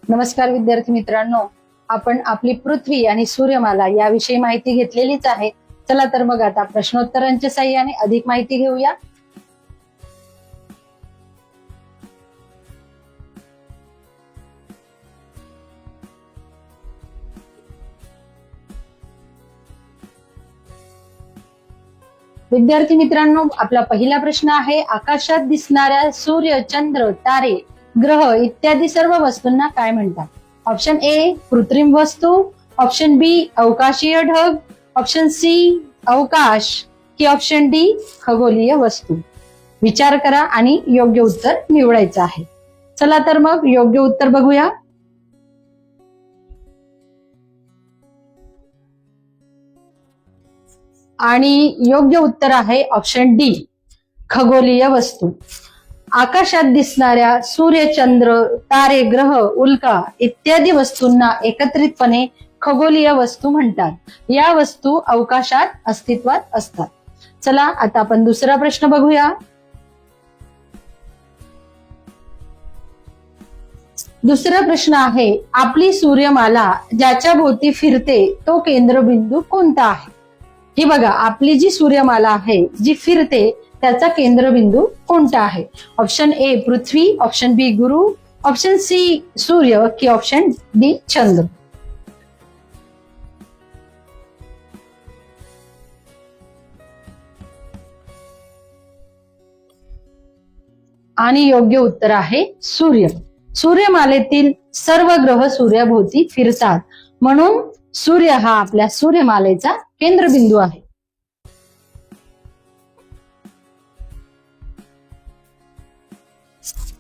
नमस्कार विद्यार्थी मित्रांनो, आपण आपली पृथ्वी आणि सूर्यमाला याविषयी माहिती घेतलेलीच आहे. चला तर मग आता प्रश्नोत्तरांच्या साहाय्याने अधिक माहिती घेऊया. विद्यार्थी मित्रांनो, आपला पहिला प्रश्न आहे, आकाशात दिसणाऱ्या सूर्य, चंद्र, तारे, ग्रह इत्यादी सर्व वस्तूंना काय म्हणतात? ऑप्शन ए कृत्रिम वस्तू, ऑप्शन बी अवकाशीय ढग, ऑप्शन सी अवकाश की ऑप्शन डी खगोलीय वस्तू. विचार करा आणि योग्य उत्तर निवडायचं आहे. चला तर मग योग्य उत्तर बघूया. आणि योग्य उत्तर आहे ऑप्शन डी खगोलीय वस्तू. आकाशात दिसणाऱ्या सूर्य, चंद्र, तारे, ग्रह, उल्का इत्यादी वस्तूंना एकत्रितपणे खगोलीय वस्तू म्हणतात. या वस्तू अवकाशात अस्तित्वात असतात. चला आता आपण दुसरा प्रश्न बघूया. दुसरा प्रश्न आहे, आपली सूर्यमाला ज्याच्या भोवती फिरते तो केंद्रबिंदू कोणता आहे? ही बघा, आपली जी सूर्यमाला आहे जी फिरते त्याचा केंद्रबिंदू कोणता आहे? Option A Prithvi, option B Guru, option C सूर्य की ऑप्शन डी चंद्र. आणि योग्य उत्तर आहे सूर्य. सूर्यमालेतील सर्व ग्रह सूर्याभोवती फिरतात, म्हणून सूर्य हा आपल्या सूर्यमालेचा केंद्रबिंदू आहे.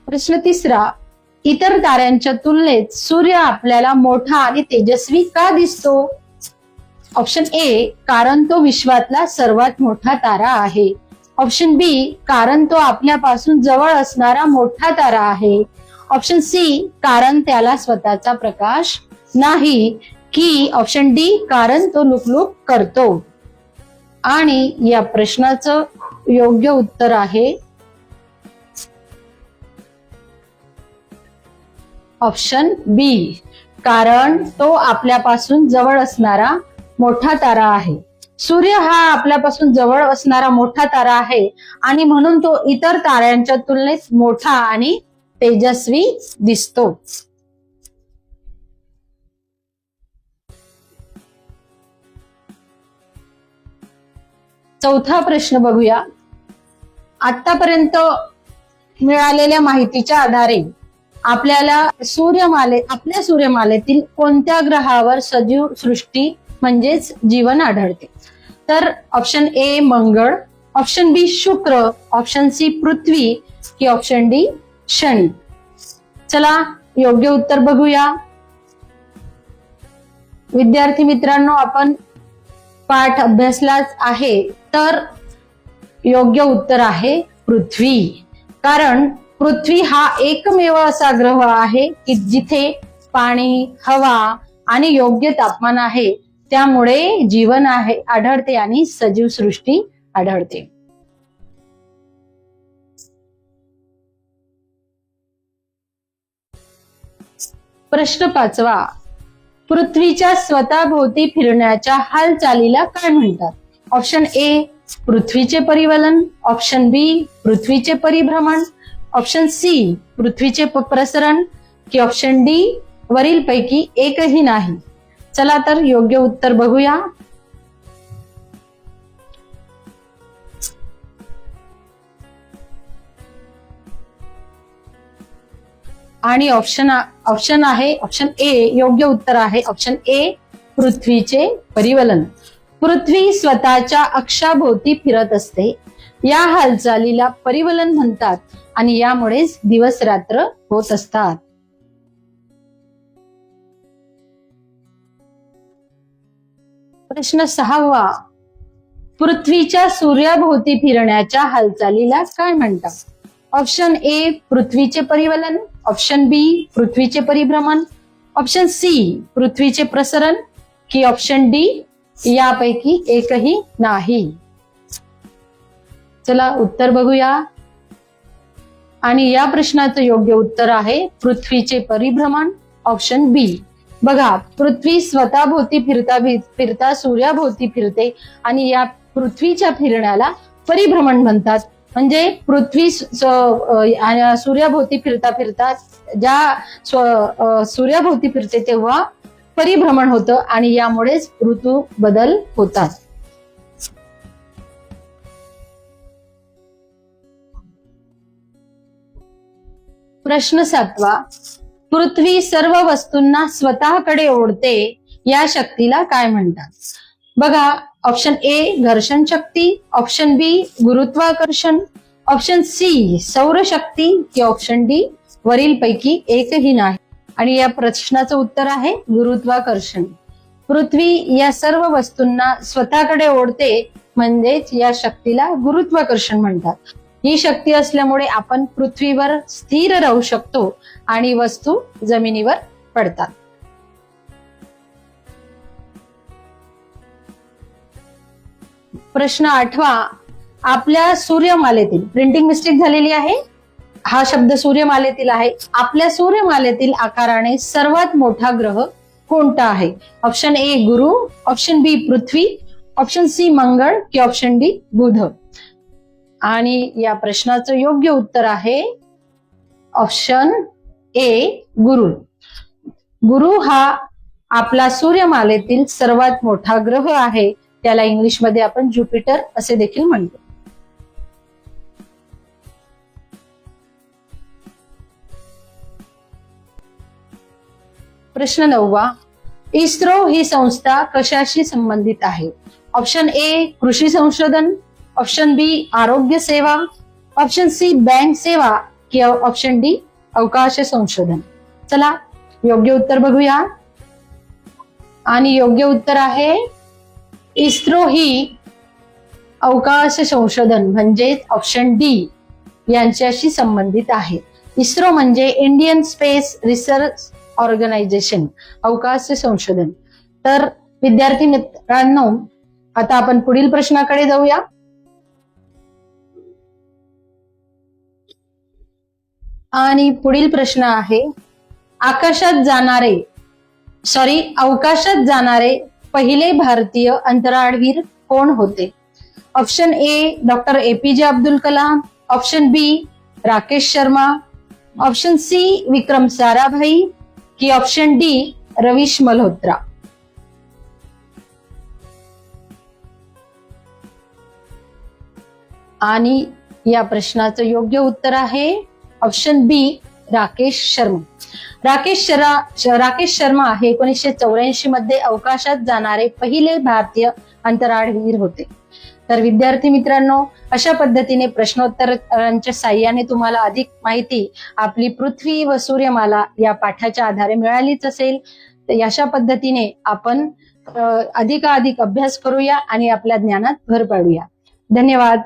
प्रश्न तिसरा, इतर ताऱ्यांच्या तुलनेत सूर्य आपल्याला मोठा आणि तेजस्वी का दिसतो? ऑप्शन ए कारण तो विश्वातला सर्वात मोठा तारा आहे, ऑप्शन बी कारण तो आपल्यापासून जवळ असणारा मोठा तारा आहे, ऑप्शन सी कारण त्याला स्वतःचा प्रकाश नाही, की ऑप्शन डी कारण तो लुकलुक करतो. आणि या प्रश्नाचं योग्य उत्तर आहे ऑप्शन बी कारण तो आपल्यापासून जवळ असणारा मोठा तारा आहे. सूर्य हा आपल्यापासून जवळ असणारा मोठा तारा आहे आणि म्हणून तो इतर ताऱ्यांच्या तुलनेत मोठा आणि तेजस्वी दिसतो. चौथा प्रश्न बघूया. आतापर्यंत मिळालेल्या माहितीच्या आधारे आपल्या सूर्यमालेतील कोणत्या ग्रहावर सजीव सृष्टी म्हणजेच जीवन आढळते? तर ऑप्शन ए मंगळ, ऑप्शन बी शुक्र, ऑप्शन सी पृथ्वी की ऑप्शन डी शनी. चला योग्य उत्तर बघूया. विद्यार्थी मित्रांनो, आपण पाठ अभ्यासलाच आहे, तर योग्य उत्तर आहे पृथ्वी. कारण पृथ्वी हा एकमेव असा ग्रह आहे की जिथे पाणी, हवा आणि योग्य तापमान आहे, त्यामुळे जीवन आढळते आणि सजीव सृष्टी आढळते. प्रश्न पाचवा, पृथ्वीच्या स्वतःभोवती फिरण्याच्या हालचालीला काय म्हणतात? ऑप्शन ए पृथ्वीचे परिवलन, ऑप्शन बी पृथ्वीचे परिभ्रमण, ऑप्शन सी पृथ्वीचे प्रसरण की ऑप्शन डी वरीलपैकी एकही नाही. चला तर योग्य उत्तर बघूया. आणि ऑप्शन आहे ऑप्शन ए योग्य उत्तर आहे ऑप्शन ए पृथ्वीचे परिवलन. पृथ्वी स्वतःच्या अक्षाभोवती फिरत असते. या हालचालीला परिवलन म्हणतात आणि यामुळेच दिवस रात्र होत असतात. प्रश्न सहावा, पृथ्वीच्या सूर्याभोवती फिरण्याच्या हालचालीला काय म्हणतात? ऑप्शन ए पृथ्वीचे परिवलन, ऑप्शन बी पृथ्वीचे परिभ्रमण, ऑप्शन सी पृथ्वीचे प्रसरण की ऑप्शन डी यापैकी एकही नाही. चला उत्तर बघूया. आणि या प्रश्नाचं योग्य उत्तर आहे पृथ्वीचे परिभ्रमण. ऑप्शन बी. बघा, पृथ्वी स्वतःभोवती फिरता सूर्याभोवती फिरते आणि या पृथ्वीच्या फिरण्याला परिभ्रमण म्हणतात. म्हणजे पृथ्वी सूर्याभोवती फिरता फिरता सूर्याभोवती फिरते तेव्हा परिभ्रमण होतं आणि यामुळेच ऋतू बदल होतात. प्रश्न 7. पृथ्वी सर्व वस्तूंना स्वतःकडे ओढते या शक्तीला काय म्हणतात? बघा, ऑप्शन ए घर्षण शक्ती, ऑप्शन बी गुरुत्वाकर्षण, ऑप्शन सी सौरशक्ती की ऑप्शन डी वरीलपैकी एकही नाही. आणि या प्रश्नाचं उत्तर आहे गुरुत्वाकर्षण. पृथ्वी या सर्व वस्तूंना स्वतःकडे ओढते म्हणजेच या शक्तीला गुरुत्वाकर्षण म्हणतात. ही शक्ती असल्यामुळे आपण पृथ्वीवर स्थिर राहू शकतो आणि वस्तू जमिनीवर पडतात. प्रश्न 8. आपल्या सूर्यमालेतील, प्रिंटिंग मिस्टेक झालेली आहे, हा शब्द सूर्यमालेतील आहे. आपल्या सूर्यमालेतील आकाराने सर्वात मोठा ग्रह कोणता आहे? Option A Guru, option B Prithvi, option C मंगळ की ऑप्शन डी बुध. आणि या प्रश्नाचं योग्य उत्तर आहे ऑप्शन ए गुरु. गुरु हा आपला सूर्यमालेतील सर्वात मोठा ग्रह आहे. त्याला इंग्लिशमध्ये आपण ज्युपिटर असे देखील म्हणतो. प्रश्न 9. इस्रो ही संस्था कशाशी संबंधित आहे? ऑप्शन ए कृषी संशोधन, ऑप्शन बी आरोग्य सेवा, ऑप्शन सी बँक सेवा की ऑप्शन डी अवकाश संशोधन. चला योग्य उत्तर बघूया. आणि योग्य उत्तर आहे इस्रो ही अवकाश संशोधन म्हणजे ऑप्शन डी यांच्याशी संबंधित आहे. इस्रो म्हणजे इंडियन स्पेस रिसर्च ऑर्गनायझेशन, अवकाश संशोधन. तर विद्यार्थी मित्रांनो, आता आपण पुढील प्रश्नाकडे जाऊया. आणि पुढील प्रश्न आहे अवकाशात जाणारे पहिले भारतीय अंतराळवीर कोण होते? Option A doctor APJ Abdul Kalam, option B Rakesh Sharma, option C Vikram Sarabhai की ऑप्शन डी रवीश मल्होत्रा. आणि या प्रश्नाचं योग्य उत्तर आहे ऑप्शन बी राकेश शर्मा. राकेश शर्मा हे 1984 मध्ये अवकाशात जाणारे पहिले भारतीय अंतराळवीर होते. तर विद्यार्थी मित्रांनो, अशा पद्धतीने प्रश्नोत्तरांच्या साह्याने तुम्हाला अधिक माहिती आपली पृथ्वी व सूर्यमाला या पाठाच्या आधारे मिळालीच असेल. तर अशा पद्धतीने आपण अधिकाधिक अभ्यास करूया आणि आपल्या ज्ञानात भर पाडूया. धन्यवाद.